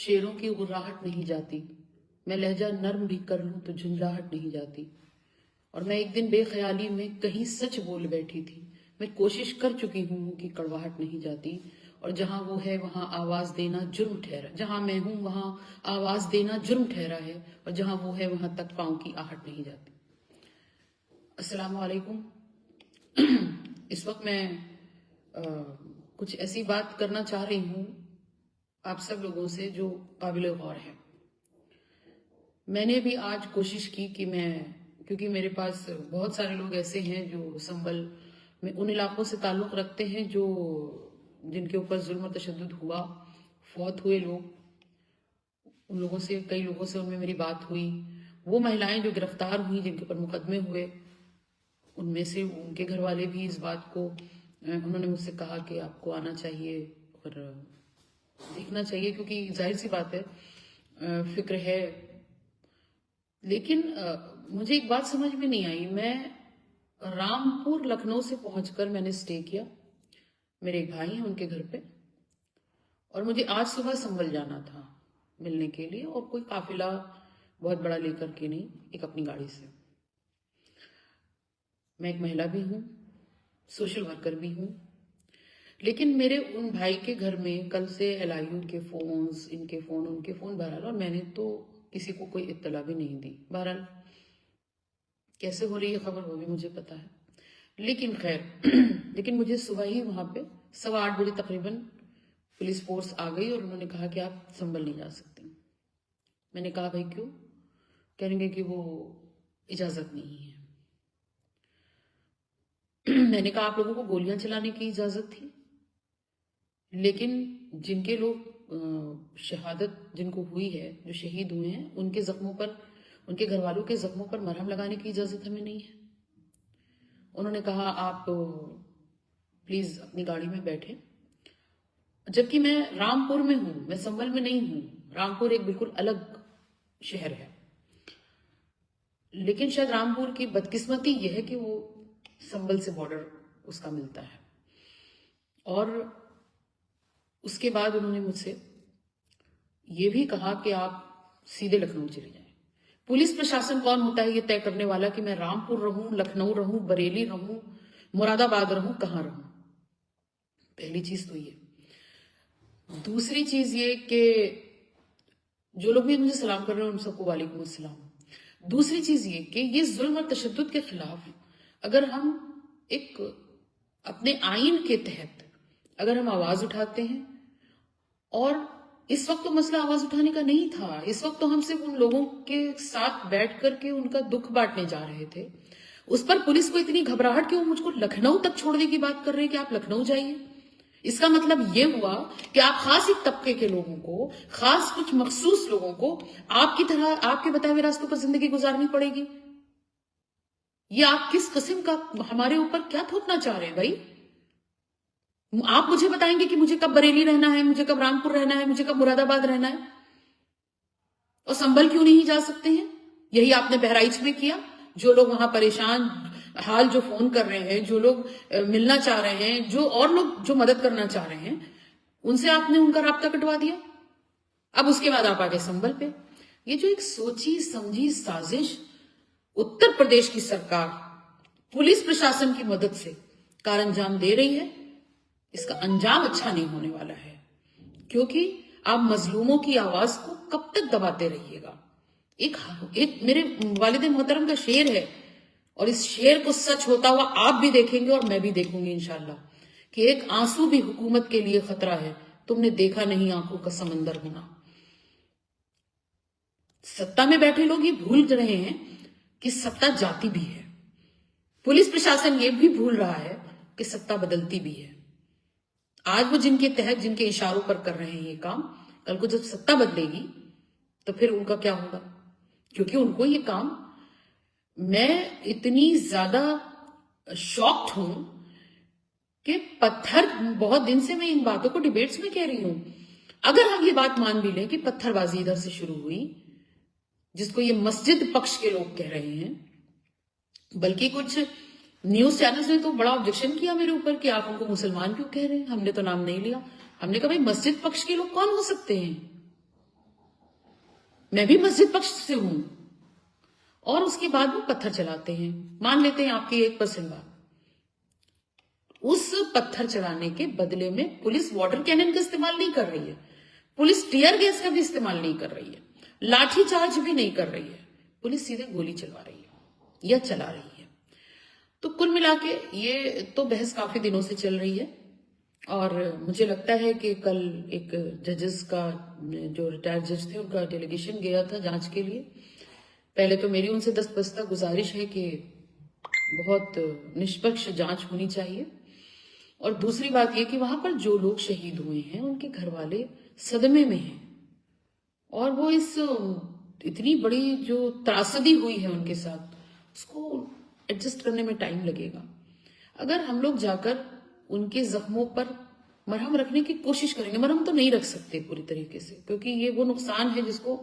शेरों की गुर्राहट नहीं जाती, मैं लहजा नर्म भी कर लूं तो झुंझलाहट नहीं जाती। और मैं एक दिन बेख्याली में कहीं सच बोल बैठी थी, मैं कोशिश कर चुकी हूं कि कड़वाहट नहीं जाती। और जहां वो है वहां आवाज देना जुर्म ठहरा, जहां मैं हूं वहां आवाज देना जुर्म ठहरा है, और जहां वो है वहां तक पांव की आहट नहीं जाती। अस्सलाम वालेकुम। इस वक्त मैं कुछ ऐसी बात करना चाह रही हूं आप सब लोगों से जो काबिल गौर है। मैंने भी आज कोशिश की कि क्योंकि मेरे पास बहुत सारे लोग ऐसे हैं जो संभल में उन इलाकों से ताल्लुक रखते हैं जिनके ऊपर जुल्म और तशद्दुद हुआ, फौत हुए लोग, उन लोगों से, कई लोगों से उनमें मेरी बात हुई। वो महिलाएं जो गिरफ्तार हुई, जिनके ऊपर मुकदमे हुए, उनमें से उनके घर वाले भी इस बात को, उन्होंने मुझसे कहा कि आपको आना चाहिए और देखना चाहिए, क्योंकि जाहिर सी बात है फिक्र है। लेकिन मुझे एक बात समझ में नहीं आई। मैं रामपुर लखनऊ से पहुंचकर मैंने स्टे किया, मेरे एक भाई हैं उनके घर पे, और मुझे आज सुबह संभल जाना था मिलने के लिए, और कोई काफिला बहुत बड़ा लेकर के नहीं, एक अपनी गाड़ी से। मैं एक महिला भी हूं, सोशल वर्कर भी हूं, लेकिन मेरे उन भाई के घर में कल से LIU के फोन्स, इनके फोन, उनके फोन बहरहाल, और मैंने तो किसी को कोई इत्तला भी नहीं दी। बहरहाल कैसे हो रही है खबर वो भी मुझे पता है, लेकिन खैर लेकिन मुझे सुबह ही वहां पे 8:15 बजे तकरीबन पुलिस फोर्स आ गई और उन्होंने कहा कि आप संभल नहीं जा सकते। मैंने कहा भाई क्यों? कहेंगे कि वो इजाजत नहीं है। मैंने कहा आप लोगों को गोलियां चलाने की इजाजत थी, लेकिन जिनके लोग शहादत जिनको हुई है, जो शहीद हुए हैं, उनके जख्मों पर, उनके घर वालों के जख्मों पर मरहम लगाने की इजाजत हमें नहीं है। उन्होंने कहा आप प्लीज अपनी गाड़ी में बैठे, जबकि मैं रामपुर में हूं, मैं संभल में नहीं हूं। रामपुर एक बिल्कुल अलग शहर है, लेकिन शायद रामपुर की बदकिस्मती यह है कि वो संभल से बॉर्डर उसका मिलता है। और उसके बाद उन्होंने मुझसे ये भी कहा कि आप सीधे लखनऊ चले जाएं। पुलिस प्रशासन कौन होता है ये तय करने वाला कि मैं रामपुर रहूं, लखनऊ रहूं, बरेली रहूं, मुरादाबाद रहूं, कहां रहूं? पहली चीज तो ये। दूसरी चीज ये कि जो लोग भी मुझे सलाम कर रहे हैं उन सबको वालेकुम अस्सलाम। दूसरी चीज ये कि ये जुल्म और तशद्दुद के खिलाफ अगर हम एक अपने आइन के तहत अगर हम आवाज उठाते हैं, और इस वक्त तो मसला आवाज उठाने का नहीं था, इस वक्त तो हम सिर्फ उन लोगों के साथ बैठ करके उनका दुख बांटने जा रहे थे। उस पर पुलिस को इतनी घबराहट कि वो मुझको लखनऊ तक छोड़ने की बात कर रहे हैं कि आप लखनऊ जाइए। इसका मतलब ये हुआ कि आप खास एक तबके के लोगों को, खास कुछ मखसूस लोगों को आपकी तरह आपके बताए हुए रास्तों पर जिंदगी गुजारनी पड़ेगी। ये आप किस किस्म का हमारे ऊपर क्या थोपना चाह रहे हैं भाई? आप मुझे बताएंगे कि मुझे कब बरेली रहना है, मुझे कब रामपुर रहना है, मुझे कब मुरादाबाद रहना है, और संभल क्यों नहीं जा सकते हैं? यही आपने बहराइच में किया। जो लोग वहां परेशान हाल जो फोन कर रहे हैं, जो लोग मिलना चाह रहे हैं, जो और लोग जो मदद करना चाह रहे हैं, उनसे आपने उनका राब्ता कटवा दिया। अब उसके बाद आप आगे संभल पे। ये जो एक सोची समझी साजिश उत्तर प्रदेश की सरकार पुलिस प्रशासन की मदद से कार अंजाम दे रही है, इसका अंजाम अच्छा नहीं होने वाला है, क्योंकि आप मजलूमों की आवाज को कब तक दबाते रहिएगा। एक मेरे वालिद मोहतरम का शेर है, और इस शेर को सच होता हुआ आप भी देखेंगे और मैं भी देखूंगी इंशाल्लाह, कि एक आंसू भी हुकूमत के लिए खतरा है, तुमने देखा नहीं आंखों का समंदर होना। सत्ता में बैठे लोग ये भूल रहे हैं कि सत्ता जाती भी है। पुलिस प्रशासन ये भी भूल रहा है कि सत्ता बदलती भी है। आज वो जिनके तहत, जिनके इशारों पर कर रहे हैं ये काम, कल को जब सत्ता बदलेगी तो फिर उनका क्या होगा? क्योंकि उनको ये काम, मैं इतनी ज्यादा शॉक्ड हूं कि पत्थर, बहुत दिन से मैं इन बातों को डिबेट्स में कह रही हूं, अगर हम ये बात मान भी लें कि पत्थरबाजी इधर से शुरू हुई, जिसको ये मस्जिद पक्ष के लोग कह रहे हैं, बल्कि कुछ न्यूज चैनल्स ने तो बड़ा ऑब्जेक्शन किया मेरे ऊपर कि आप उनको मुसलमान क्यों कह रहे हैं, हमने तो नाम नहीं लिया। हमने कहा भाई मस्जिद पक्ष के लोग कौन हो सकते हैं? मैं भी मस्जिद पक्ष से हूं, और उसके बाद वो पत्थर चलाते हैं। मान लेते हैं आपकी 1% बात, उस पत्थर चलाने के बदले में पुलिस वाटर कैनन का इस्तेमाल नहीं कर रही है, पुलिस टीयर गैस का भी इस्तेमाल नहीं कर रही है, लाठी चार्ज भी नहीं कर रही है, पुलिस सीधे गोली चलवा रही है या चला रही है। तो कुल मिला के ये तो बहस काफी दिनों से चल रही है, और मुझे लगता है कि कल एक जजेस का, जो रिटायर्ड जज थे, उनका डेलीगेशन गया था जांच के लिए। पहले तो मेरी उनसे दस्तबस्ता गुजारिश है कि बहुत निष्पक्ष जांच होनी चाहिए, और दूसरी बात यह कि वहां पर जो लोग शहीद हुए हैं उनके घर वाले सदमे में हैं, और वो इस इतनी बड़ी जो त्रासदी हुई है उनके साथ, उसको एडजस्ट करने में टाइम लगेगा। अगर हम लोग जाकर उनके जख्मों पर मरहम रखने की कोशिश करेंगे, मरहम तो नहीं रख सकते पूरी तरीके से, क्योंकि ये वो नुकसान है जिसको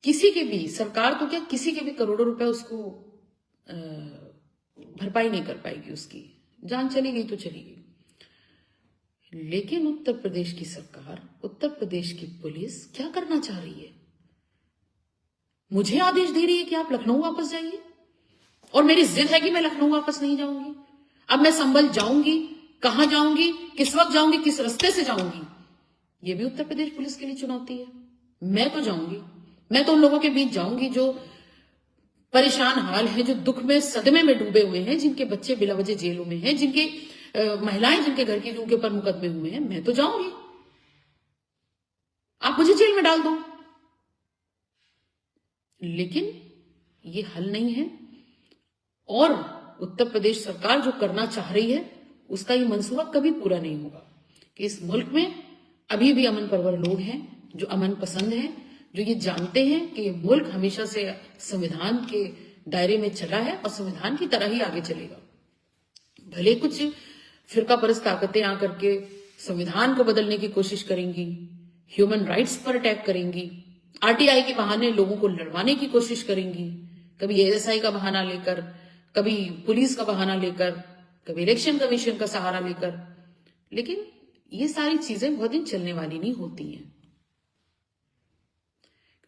किसी के भी, सरकार तो क्या किसी के भी करोड़ों रुपए उसको भरपाई नहीं कर पाएगी, उसकी जान चली गई तो चली गई। लेकिन उत्तर प्रदेश की सरकार, उत्तर प्रदेश की पुलिस क्या करना चाह रही है? मुझे आदेश दे रही है कि आप लखनऊ वापस जाइए, और मेरी जिद है कि मैं लखनऊ वापस नहीं जाऊंगी। अब मैं संभल जाऊंगी, कहां जाऊंगी, किस वक्त जाऊंगी, किस रास्ते से जाऊंगी, ये भी उत्तर प्रदेश पुलिस के लिए चुनौती है। मैं तो जाऊंगी, मैं तो उन लोगों के बीच जाऊंगी जो परेशान हाल हैं, जो दुख में, सदमे में डूबे हुए हैं, जिनके बच्चे बिला वजह जेलों में हैं, जिनके महिलाएं जिनके घर की, उनके ऊपर मुकदमे हुए हैं। मैं तो जाऊंगी, आप मुझे जेल में डाल दो, लेकिन ये हल नहीं है। और उत्तर प्रदेश सरकार जो करना चाह रही है, उसका ये मंसूबा कभी पूरा नहीं होगा। कि इस मुल्क में अभी भी अमन परवर लोग हैं, जो अमन पसंद हैं, जो ये जानते हैं कि ये मुल्क हमेशा से संविधान के दायरे में चला है और संविधान की तरह ही आगे चलेगा। भले कुछ फिरका परस्त ताकतें आकर के संविधान को बदलने की कोशिश करेंगी, ह्यूमन राइट्स पर अटैक करेंगी, आरटीआई के बहाने लोगों को लड़वाने की कोशिश करेंगी, कभी एएसआई का बहाना लेकर, कभी पुलिस का बहाना लेकर, कभी इलेक्शन कमीशन का सहारा लेकर। लेकिन ये सारी चीजें बहुत दिन चलने वाली नहीं होती हैं,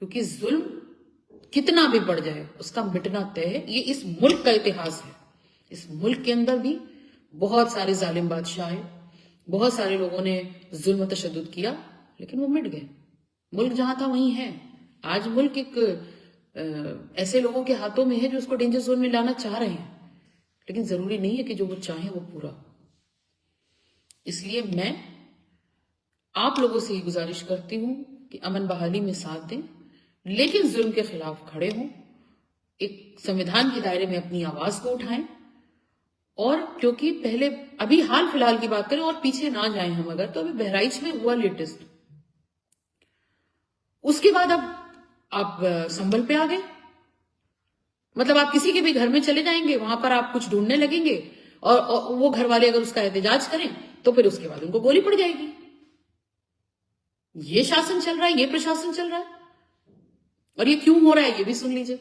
क्योंकि जुल्म कितना भी बढ़ जाए उसका मिटना तय है। ये इस मुल्क का इतिहास है। इस मुल्क के अंदर भी बहुत सारे जालिम बादशाह आए, बहुत सारे लोगों ने जुल्म तशद्दुद किया, लेकिन वो मिट गए। मुल्क जहां था वहीं है। आज मुल्क एक ऐसे लोगों के हाथों में है जो उसको डेंजर जोन में लाना चाह रहे हैं, लेकिन जरूरी नहीं है कि जो वो चाहें वो पूरा। इसलिए मैं आप लोगों से ये गुजारिश करती हूं कि अमन बहाली में साथ दें, लेकिन जुल्म के खिलाफ खड़े हों, एक संविधान के दायरे में अपनी आवाज को उठाएं। और क्योंकि पहले, अभी हाल फिलहाल की बात करें और पीछे ना जाएं हम अगर, तो अभी बहराइच में हुआ लेटेस्ट, उसके बाद अब आप संभल पे आ गए। मतलब आप किसी के भी घर में चले जाएंगे, वहां पर आप कुछ ढूंढने लगेंगे, और वो घर वाले अगर उसका एहतजाज करें तो फिर उसके बाद उनको गोली पड़ जाएगी। ये शासन चल रहा है, ये प्रशासन चल रहा है। और ये क्यों हो रहा है ये भी सुन लीजिए।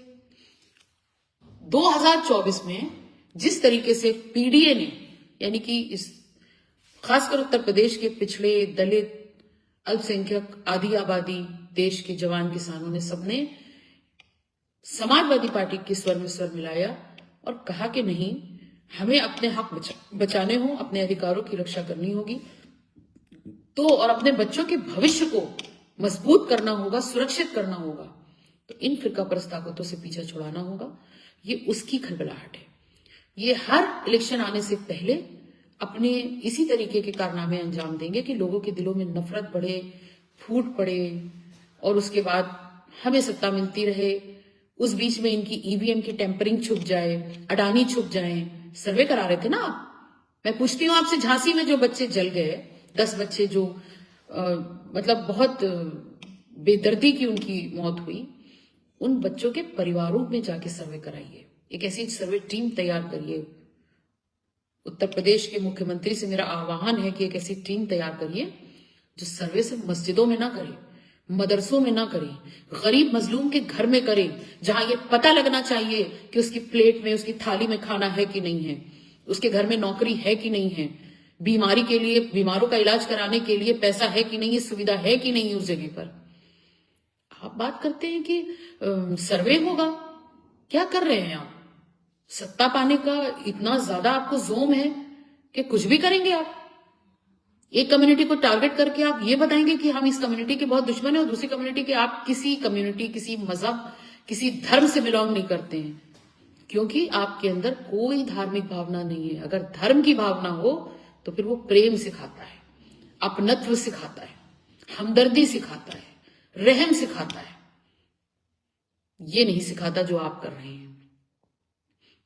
2024 में जिस तरीके से पीडीए ने, यानी कि इस खासकर उत्तर प्रदेश के पिछड़े, दलित, अल्पसंख्यक, आधी आबादी, देश के जवान, किसानों ने, सबने समाजवादी पार्टी के स्वर में स्वर मिलाया और कहा कि नहीं, हमें अपने हक बचाने हो, अपने अधिकारों की रक्षा करनी होगी, तो और अपने बच्चों के भविष्य को मजबूत करना होगा, सुरक्षित करना होगा, तो इन फिरका परस्त ताकतों से पीछा छुड़ाना होगा। ये उसकी खलबलाहट है। ये हर इलेक्शन आने से पहले अपने इसी तरीके के कारनामे अंजाम देंगे कि लोगों के दिलों में नफरत बढ़े, फूट पड़े, और उसके बाद हमें सत्ता मिलती रहे। उस बीच में इनकी ईवीएम की टेम्परिंग छुप जाए, अडानी छुप जाए। सर्वे करा रहे थे ना आप, मैं पूछती हूँ आपसे, झांसी में जो बच्चे जल गए, 10 बच्चे जो मतलब बहुत बेदर्दी की उनकी मौत हुई, उन बच्चों के परिवारों में जाके सर्वे कराइए, एक ऐसी सर्वे टीम तैयार करिए। उत्तर प्रदेश के मुख्यमंत्री से मेरा आह्वान है कि एक ऐसी टीम तैयार करिए जो सर्वे सिर्फ मस्जिदों में ना करे, मदरसों में ना करे, गरीब मजलूम के घर में करे, जहां ये पता लगना चाहिए कि उसकी प्लेट में, उसकी थाली में खाना है कि नहीं है, उसके घर में नौकरी है कि नहीं है, बीमारी के लिए, बीमारों का इलाज कराने के लिए पैसा है कि नहीं, सुविधा है कि नहीं उस जगह पर। आप बात करते हैं कि सर्वे होगा। क्या कर रहे हैं आप? सत्ता पाने का इतना ज्यादा आपको जोम है कि कुछ भी करेंगे आप। एक कम्युनिटी को टारगेट करके आप ये बताएंगे कि हम इस कम्युनिटी के बहुत दुश्मन है, और दूसरी कम्युनिटी के आप किसी कम्युनिटी, किसी मजहब, किसी धर्म से बिलोंग नहीं करते हैं, क्योंकि आपके अंदर कोई धार्मिक भावना नहीं है। अगर धर्म की भावना हो तो फिर वो प्रेम सिखाता है, अपनत्व सिखाता है, हमदर्दी सिखाता है, रहम सिखाता है। ये नहीं सिखाता जो आप कर रहे हैं।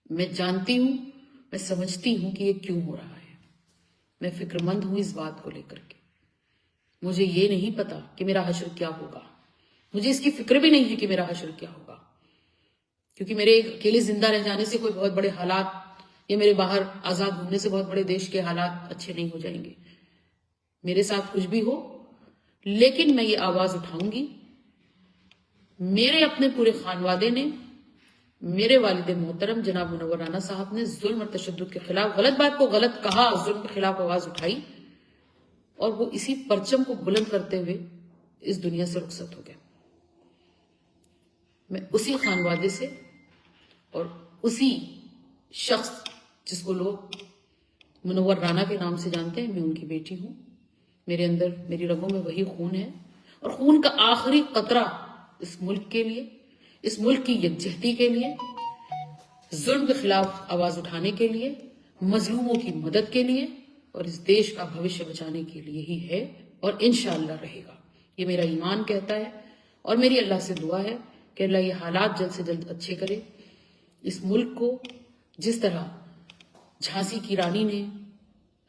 मैं जानती हूं, मैं समझती हूं कि ये क्यों हो रहा है। मैं फिक्रमंद हूं इस बात को लेकर के। मुझे ये नहीं पता कि मेरा हश्र क्या होगा। मुझे इसकी फिक्र भी नहीं है कि मेरा हश्र क्या होगा, क्योंकि मेरे अकेले जिंदा रह जाने से कोई बहुत बड़े हालात, या मेरे बाहर आजाद घूमने से बहुत बड़े देश के हालात अच्छे नहीं हो जाएंगे। मेरे साथ कुछ भी हो, लेकिन मैं ये आवाज उठाऊंगी। मेरे अपने पूरे खानवादे ने, मेरे वालिद मोहतरम जनाब मुनव्वर राना साहब ने जुल्म और तशद्दुद के खिलाफ, गलत बात को गलत कहा, जुल्म के खिलाफ आवाज उठाई, और वो इसी परचम को बुलंद करते हुए इस दुनिया से रुखसत हो गए। मैं उसी खानवादे से और उसी शख्स जिसको लोग मुनव्वर राना के नाम से जानते हैं, मैं उनकी बेटी हूं। मेरे अंदर, मेरी रगों में वही खून है, और खून का आखिरी कतरा इस मुल्क के लिए, इस मुल्क की यकजहती के लिए, जुल्म के खिलाफ आवाज उठाने के लिए, मजलूमों की मदद के लिए, और इस देश का भविष्य बचाने के लिए ही है, और इंशाअल्लाह रहेगा। ये मेरा ईमान कहता है, और मेरी अल्लाह से दुआ है कि अल्लाह ये हालात जल्द से जल्द अच्छे करे। इस मुल्क को जिस तरह झांसी की रानी ने,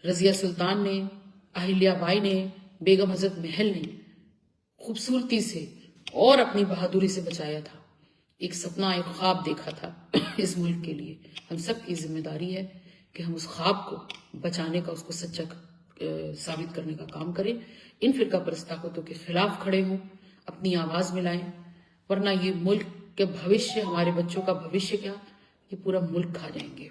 रजिया सुल्तान ने, अहिल्या बाई ने, बेगम हजरत महल ने खूबसूरती से और अपनी बहादुरी से बचाया था, एक सपना, एक ख्वाब देखा था इस मुल्क के लिए, हम सब की जिम्मेदारी है कि हम उस ख्वाब को बचाने का, उसको सच्चा साबित करने का काम करें। इन फिरका परस्त ताकतों के खिलाफ खड़े हों, अपनी आवाज मिलाएं, वरना ये मुल्क के भविष्य, हमारे बच्चों का भविष्य क्या, ये पूरा मुल्क खा जाएंगे।